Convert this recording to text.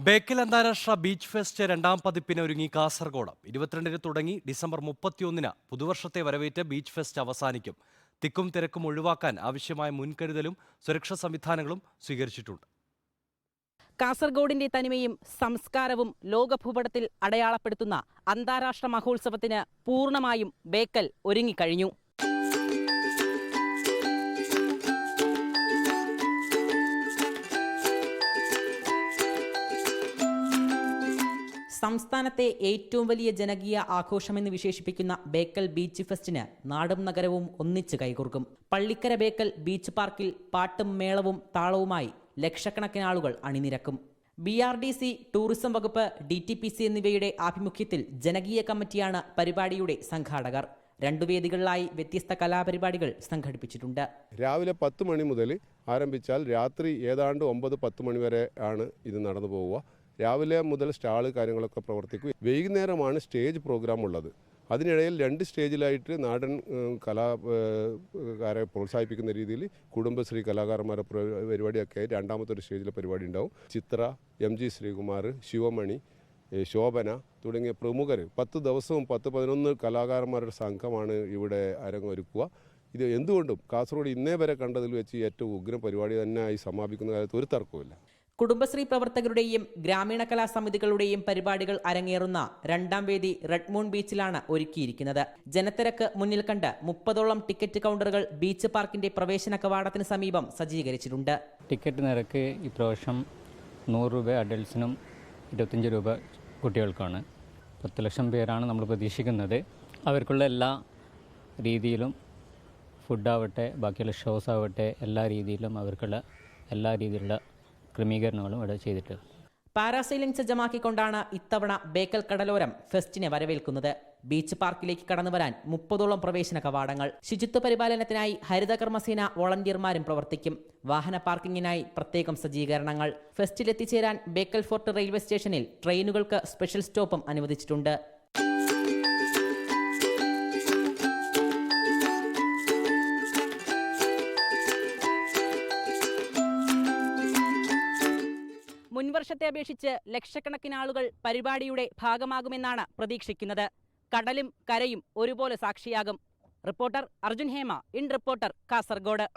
ബേക്കൽ അന്താരാഷ്ട്ര beach fest രണ്ടാം പതിപ്പിന് ഒരുങ്ങി കാസർഗോഡ്. 22-ന് തുടങ്ങി ഡിസംബർ 31-ന് പുതുവർഷത്തെ വരവേറ്റ് ബീച്ച് ഫെസ്റ്റ് അവസാനിക്കും. തിക്കും തിരക്കും ഒഴിവാക്കാൻ ആവശ്യമായ മുൻകരുതലും സുരക്ഷാ സംവിധാനങ്ങളും സ്വീകരിച്ചിട്ടുണ്ട്. കാസർഗോഡിന്റെ തനിമയും സംസ്കാരവും ലോകഭൂപടത്തിൽ അടയാളപ്പെടുത്തുന്ന അന്താരാഷ്ട്ര മഹോത്സവത്തിന് പൂർണ്ണമായും ബേക്കൽ ഒരുങ്ങിക്കഴിഞ്ഞു. സംസ്ഥാനത്തെ ഏറ്റവും വലിയ ജനകീയ ആഘോഷമെന്ന് വിശേഷിപ്പിക്കുന്ന ബേക്കൽ ബീച്ച് ഫെസ്റ്റിന് നാടും നഗരവും ഒന്നിച്ച് കൈകോർക്കും. പള്ളിക്കര ബേക്കൽ ബീച്ച് പാർക്കിൽ പാട്ടും മേളവും താളവുമായി ലക്ഷക്കണക്കിന് ആളുകൾ അണിനിരക്കും. BRDC, ടൂറിസം വകുപ്പ്, DTPC എന്നിവയുടെ ആഭിമുഖ്യത്തിൽ ജനകീയ കമ്മിറ്റിയാണ് പരിപാടിയുടെ സംഘാടകർ. 2 വേദികളിലായി വ്യത്യസ്ത കലാപരിപാടികൾ സംഘടിപ്പിച്ചിട്ടുണ്ട്. രാവിലെ 10 മണി മുതൽ ആരംഭിച്ചാൽ രാത്രി ഏതാണ്ട് 9-10 മണി വരെ ആണ് ഇത് നടന്നു പോവുക. രാവിലെ മുതൽ സ്റ്റാള് കാര്യങ്ങളൊക്കെ പ്രവർത്തിക്കും. വൈകുന്നേരമാണ് സ്റ്റേജ് പ്രോഗ്രാം ഉള്ളത്. അതിനിടയിൽ 2 സ്റ്റേജിലായിട്ട് നാടൻ കലാകാരെ പ്രോത്സാഹിപ്പിക്കുന്ന രീതിയിൽ കുടുംബശ്രീ കലാകാരന്മാരുടെ പരിപാടിയൊക്കെ രണ്ടാമത്തെ ഒരു സ്റ്റേജിലെ പരിപാടി ഉണ്ടാവും. ചിത്ര, MG ശ്രീകുമാർ, ശിവമണി, ശോഭന തുടങ്ങിയ പ്രമുഖർ 10 ദിവസവും 10-11 കലാകാരന്മാരുടെ സംഘമാണ് ഇവിടെ അരങ്ങൊരുക്കുക. ഇത് എന്തുകൊണ്ടും കാസർഗോഡ് ഇന്നേ വരെ കണ്ടതിൽ വെച്ച് ഏറ്റവും ഉഗ്രം പരിപാടി തന്നെയായി സമാപിക്കുന്ന കാലത്ത് ഒരു തർക്കവുമില്ല. കുടുംബശ്രീ പ്രവർത്തകരുടെയും ഗ്രാമീണ കലാസമിതികളുടെയും പരിപാടികൾ അരങ്ങേറുന്ന 2ാം വേദി റെഡ് മൂൺ ബീച്ചിലാണ് ഒരുക്കിയിരിക്കുന്നത്. ജനത്തിരക്ക് മുന്നിൽ കണ്ട് 30ഓളം ടിക്കറ്റ് കൗണ്ടറുകൾ ബീച്ച് പാർക്കിന്റെ പ്രവേശന കവാടത്തിന് സമീപം സജ്ജീകരിച്ചിട്ടുണ്ട്. ടിക്കറ്റ് നിരക്ക് ഇപ്രാവശ്യം 100 രൂപ അഡൽട്സിനും 25 രൂപ കുട്ടികൾക്കാണ്. 10 ലക്ഷം പേരാണ് നമ്മൾ പ്രതീക്ഷിക്കുന്നത്. അവർക്കുള്ള എല്ലാ രീതിയിലും ഫുഡാവട്ടെ, ബാക്കിയുള്ള ഷോസ് ആവട്ടെ, എല്ലാ രീതിയിലും അവർക്കുള്ള എല്ലാ രീതിയിലുള്ള ക്രമീകരണങ്ങളും ഇവിടെ ചെയ്തിട്ട് പാരാസൈലിംഗ് സജ്ജമാക്കിക്കൊണ്ടാണ് ഇത്തവണ ബേക്കൽ കടലോരം ഫെസ്റ്റിനെ വരവേൽക്കുന്നത്. ബീച്ച് പാർക്കിലേക്ക് കടന്നുവരാൻ 30ഓളം പ്രവേശന കവാടങ്ങൾ. ശുചിത്വ പരിപാലനത്തിനായി ഹരിതകർമ്മസേന വോളണ്ടിയർമാരും പ്രവർത്തിക്കും. വാഹന പാർക്കിങ്ങിനായി പ്രത്യേകം സജ്ജീകരണങ്ങൾ. ഫെസ്റ്റിലെത്തിച്ചേരാൻ ബേക്കൽ ഫോർട്ട് റെയിൽവേ സ്റ്റേഷനിൽ ട്രെയിനുകൾക്ക് സ്പെഷ്യൽ സ്റ്റോപ്പും അനുവദിച്ചിട്ടുണ്ട്. മുൻവർഷത്തെ അപേക്ഷിച്ച് ലക്ഷക്കണക്കിന് ആളുകൾ പരിപാടിയുടെ ഭാഗമാകുമെന്നാണ് പ്രതീക്ഷിക്കുന്നത്. കടലും കരയും ഒരുപോലെ സാക്ഷിയാകും. Reporter Arjun Hema, in reporter, Kasaragod.